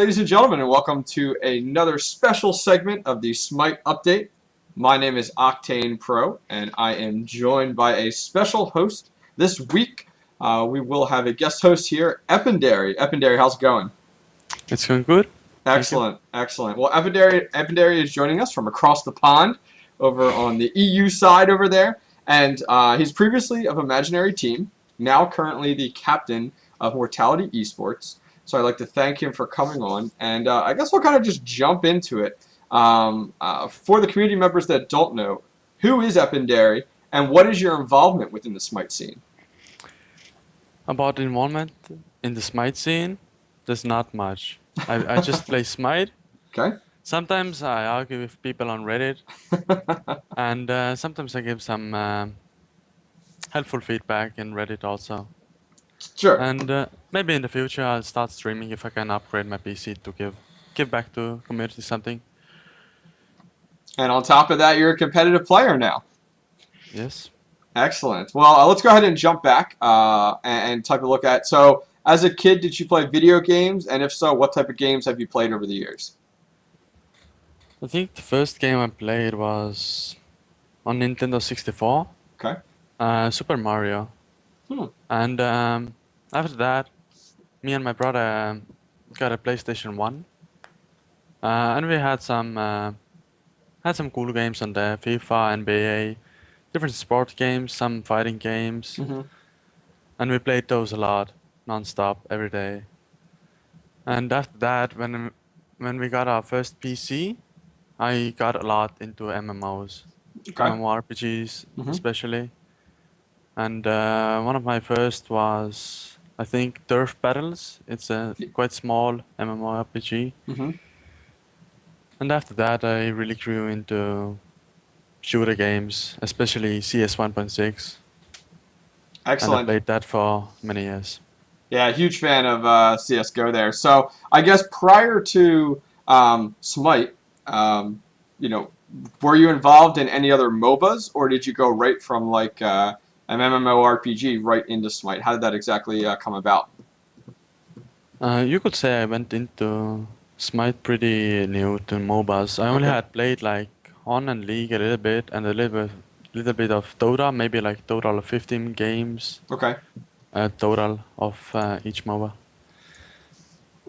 ladies and gentlemen, and welcome to another special segment of the Smite Update. My name is OctanePro, and I am joined by a special host this week. We will have a guest host here, Epindary. Epindary, how's it going? It's going good. Excellent, excellent. Well, Epindary is joining us from across the pond, over on the EU side over there, and he's previously of Imaginary Team, now currently the captain of Mortality eSports. So I'd like to thank him for coming on, and I guess we'll kind of just jump into it. For the community members that don't know, who is Epindary, and what is your involvement within the Smite scene? About involvement in the Smite scene, there's not much. I just play Smite. Okay. Sometimes I argue with people on Reddit, and sometimes I give some helpful feedback in Reddit also. Sure. And maybe in the future I'll start streaming if I can upgrade my PC to give back to community something. And on top of that, you're a competitive player now. Yes. Excellent. Well, let's go ahead and jump back and take a look at. So, as a kid, did you play video games? And if so, what type of games have you played over the years? I think the first game I played was on Nintendo 64. Okay. Super Mario. And after that, me and my brother got a PlayStation 1. And we had some cool games on there, FIFA, NBA, different sport games, some fighting games. And we played those a lot, non-stop, every day. And after that, when we got our first PC, I got a lot into MMOs, MMORPGs especially. And one of my first was, I think, Turf Battles. It's a quite small MMORPG. And after that, I really grew into shooter games, especially CS 1.6. Excellent. And I played that for many years. Yeah, huge fan of CSGO there. So I guess prior to Smite, were you involved in any other MOBAs, or did you go right from like an MMORPG right into Smite? How did that exactly come about? You could say I went into Smite pretty new to MOBAs. I only had played like On and League a little bit, and a little bit of Dota, maybe like total of 15 games. Okay. Total of each MOBA.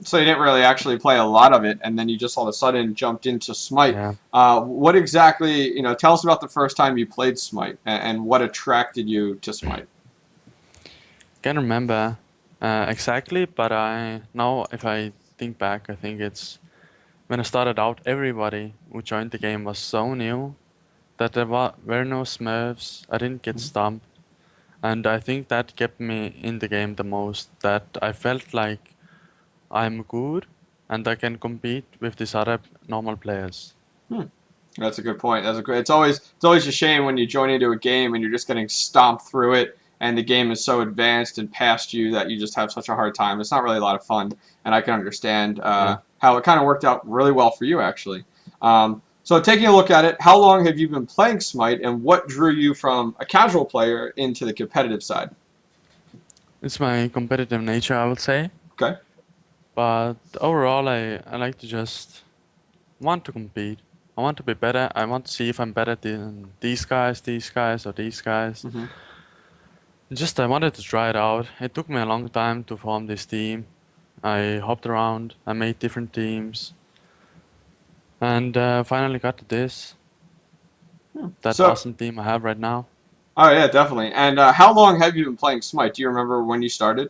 So you didn't really actually play a lot of it, and then you just all of a sudden jumped into Smite. Yeah. What exactly, tell us about the first time you played Smite, and what attracted you to Smite? Can't remember exactly, but now if I think back, I think it's when I started out, everybody who joined the game was so new that there were no smurfs. I didn't get stumped. And I think that kept me in the game the most, that I felt like I'm good and I can compete with these other normal players. That's a good point. It's always a shame when you join into a game and you're just getting stomped through it, and the game is so advanced and past you that you just have such a hard time. It's not really a lot of fun, and I can understand how it kind of worked out really well for you, actually. So taking a look at it, how long have you been playing Smite, and what drew you from a casual player into the competitive side? It's my competitive nature, I would say. Okay. But overall, I like to just want to compete. I want to be better. I want to see if I'm better than these guys, or these guys. Just I wanted to try it out. It took me a long time to form this team. I hopped around. I made different teams. And finally got to this. That awesome team I have right now. Oh, yeah, definitely. And how long have you been playing Smite? Do you remember when you started?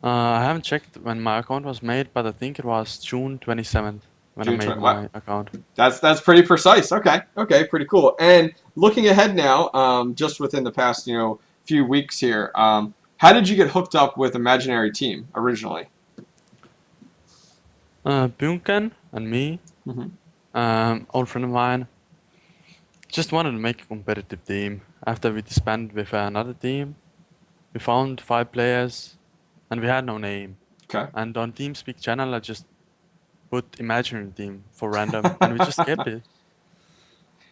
I haven't checked when my account was made, but I think it was June 27th when I made my account. That's pretty precise. Okay, pretty cool. And looking ahead now, just within the past few weeks here, how did you get hooked up with Imaginary Team originally? Bunken and me, old friend of mine, just wanted to make a competitive team. After we disbanded with another team, we found 5 players, and we had no name. Okay. And on TeamSpeak channel, I just put Imaginary Team for random, and we just kept it.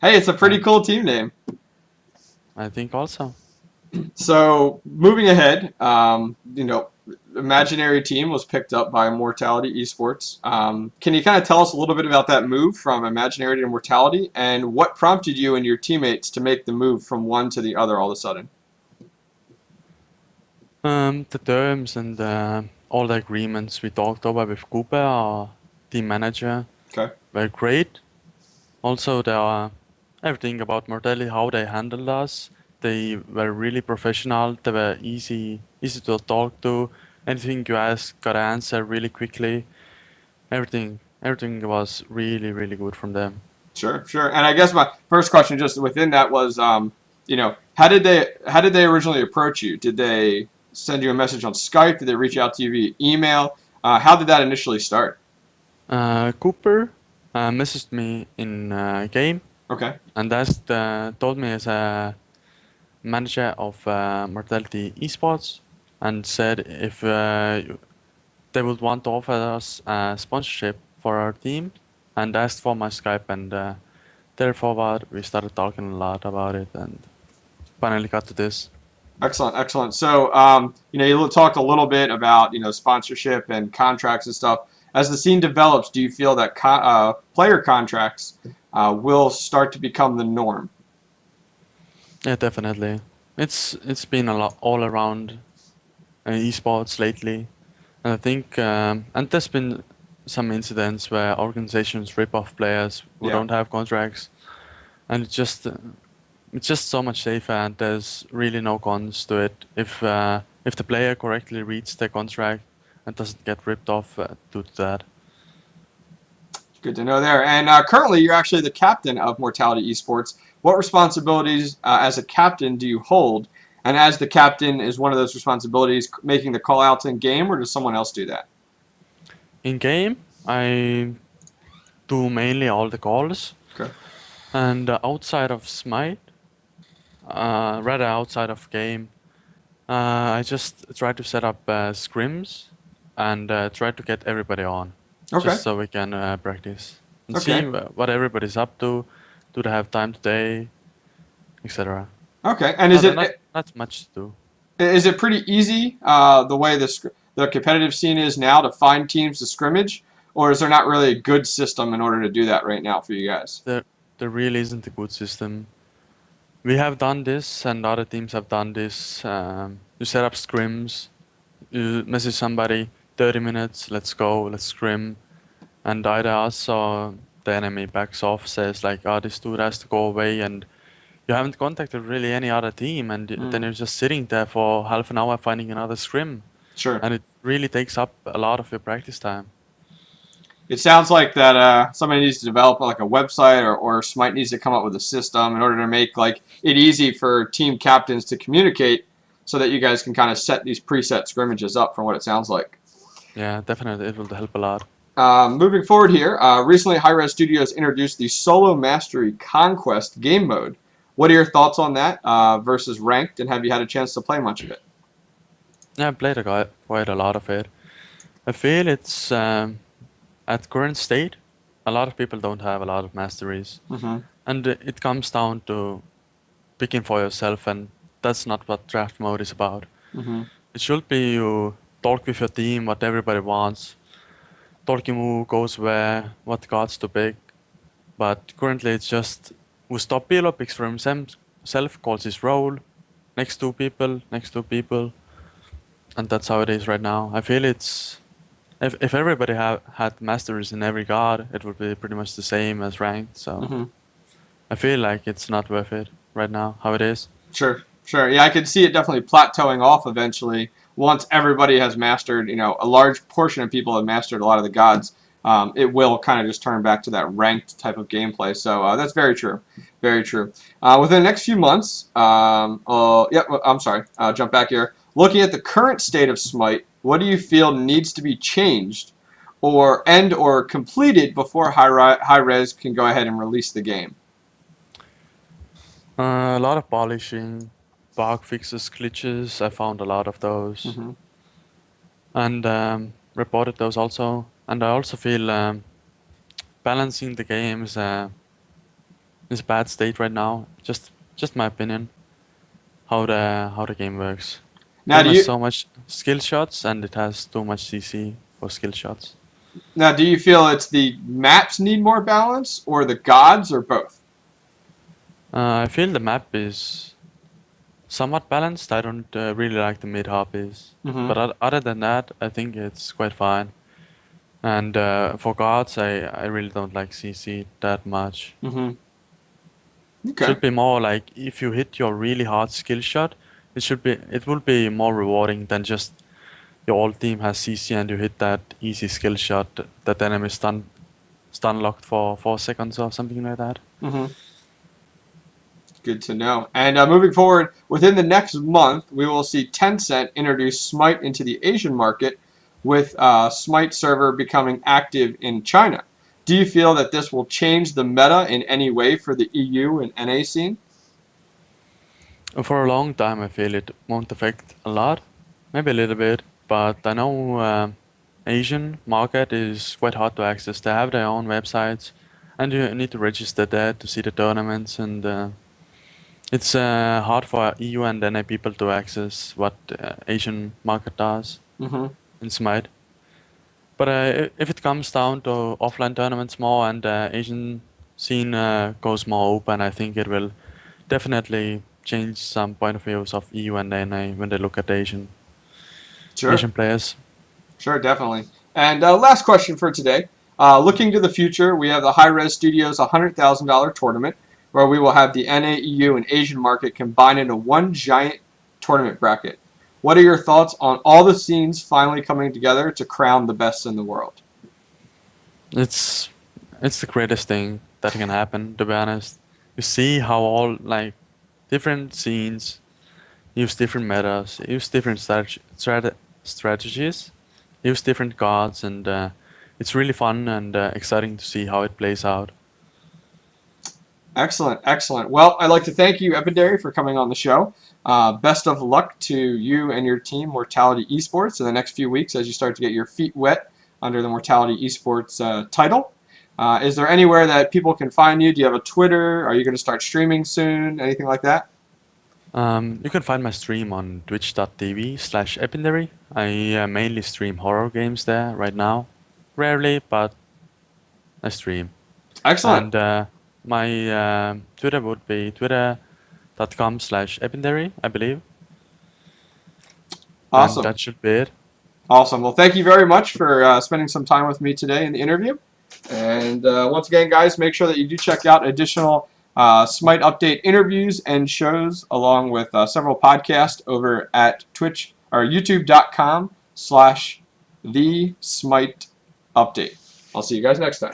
Hey, it's a pretty cool team name. I think also. So moving ahead, imaginary team was picked up by Mortality eSports. Can you kind of tell us a little bit about that move from imaginary to Mortality, and what prompted you and your teammates to make the move from one to the other all of a sudden? The terms and all the agreements we talked over with Cooper, our team manager, Okay. were great. Also, everything about Mortality, how they handled us, they were really professional. They were easy to talk to. Anything you ask, got an answer really quickly. Everything was really, really good from them. Sure, sure. And I guess my first question, just within that, was, how did they originally approach you? Did they send you a message on Skype? Did they reach out to you via email? How did that initially start? Cooper messaged me in game Okay. and told me as a manager of Mortality eSports and said if they would want to offer us a sponsorship for our team and asked for my Skype and therefore we started talking a lot about it and finally got to this. Excellent, excellent. So, you talked a little bit about, sponsorship and contracts and stuff. As the scene develops, do you feel that player contracts will start to become the norm? Yeah, definitely. It's been a lot all around esports lately, and I think and there's been some incidents where organizations rip off players who Yeah. don't have contracts, and it's just so much safer, and there's really no cons to it if the player correctly reads their contract and doesn't get ripped off due to that. Good to know there. And currently, you're actually the captain of Mortality eSports. What responsibilities as a captain do you hold? And as the captain, is one of those responsibilities making the call outs in game, or does someone else do that? In game, I do mainly all the calls, Okay. and outside of Smite, rather outside of game, I just try to set up scrims and try to get everybody on, Okay. just so we can practice and see Okay. what everybody's up to. Do they have time today, etc. Okay. And Not much to do. is it pretty easy the way the competitive scene is now to find teams to scrimmage, or is there not really a good system in order to do that right now for you guys? There really isn't a good system. We have done this, and other teams have done this. You set up scrims, you message somebody, 30 minutes, let's go, let's scrim, and either us or the enemy backs off, says like, "Oh, this dude has to go away," and you haven't contacted really any other team, and then you're just sitting there for half an hour finding another scrim, Sure. and it really takes up a lot of your practice time. It sounds like that somebody needs to develop like a website, or Smite needs to come up with a system in order to make like it easy for team captains to communicate, so that you guys can kind of set these preset scrimmages up. From what it sounds like. Yeah, definitely, it will help a lot. Moving forward here, recently Hi-Rez Studios introduced the Solo Mastery Conquest game mode. What are your thoughts on that versus ranked, and have you had a chance to play much of it? Yeah, I played quite a lot of it. I feel it's at current state, a lot of people don't have a lot of masteries, Mm-hmm. and it comes down to picking for yourself, and that's not what draft mode is about. Mm-hmm. It should be you talk with your team what everybody wants, talking who goes where, what cards to pick. But currently it's just who stop Pilo picks for himself, calls his role, next two people, and that's how it is right now. I feel it's if everybody had masteries in every card, it would be pretty much the same as ranked. So Mm-hmm. I feel like it's not worth it right now, how it is. Sure, sure. Yeah, I could see it definitely plateauing off eventually once everybody has mastered. A large portion of people have mastered a lot of the gods. It will kind of just turn back to that ranked type of gameplay. So that's very true, very true. Within the next few months, I'm sorry. Jump back here. Looking at the current state of Smite, what do you feel needs to be changed, or completed before Hi-Rez can go ahead and release the game? A lot of polishing, bug fixes, glitches. I found a lot of those Mm-hmm. and reported those also. And I also feel balancing the game is a bad state right now. Just my opinion. How the game works. Now, do so much skill shots, and it has too much CC for skill shots. you feel it's the maps need more balance, or the gods, or both? I feel the map is somewhat balanced. I don't really like the mid harpies, Mm-hmm. but other than that, I think it's quite fine. And for guards, I really don't like CC that much. Mm-hmm. Okay. Should be more like if you hit your really hard skill shot, it will be more rewarding than just your whole team has CC and you hit that easy skill shot that the enemy stun locked for 4 seconds or something like that. Mm-hmm. Good to know. And moving forward, within the next month, we will see Tencent introduce Smite into the Asian market, with Smite server becoming active in China. Do you feel that this will change the meta in any way for the EU and NA scene? For a long time, I feel it won't affect a lot, maybe a little bit, but I know Asian market is quite hard to access. They have their own websites, and you need to register there to see the tournaments, and it's hard for EU and NA people to access what Asian market does Mm-hmm. in Smite. But if it comes down to offline tournaments more and Asian scene goes more open, I think it will definitely change some point of views of EU and NA when they look at Sure. Asian players. Sure, definitely. And last question for today. Looking to the future, we have the Hi-Rez Studios $100,000 tournament, where we will have the NA, EU, and Asian market combined into one giant tournament bracket. What are your thoughts on all the scenes finally coming together to crown the best in the world? It's the greatest thing that can happen, to be honest. You see how all like different scenes use different metas, use different strategies, use different cards, and it's really fun and exciting to see how it plays out. Excellent, excellent. Well, I'd like to thank you, Epindary, for coming on the show. Best of luck to you and your team, Mortality eSports, in the next few weeks as you start to get your feet wet under the Mortality eSports title. Is there anywhere that people can find you? Do you have a Twitter? Are you going to start streaming soon? Anything like that? You can find my stream on twitch.tv/Epindary. I mainly stream horror games there right now. Rarely, but I stream. Excellent. And my Twitter would be twitter.com/Epindary, I believe. And Awesome. that should be it. Awesome. Well, thank you very much for spending some time with me today in the interview. And once again, guys, make sure that you do check out additional Smite Update interviews and shows, along with several podcasts over at Twitch or YouTube.com/The Smite Update. I'll see you guys next time.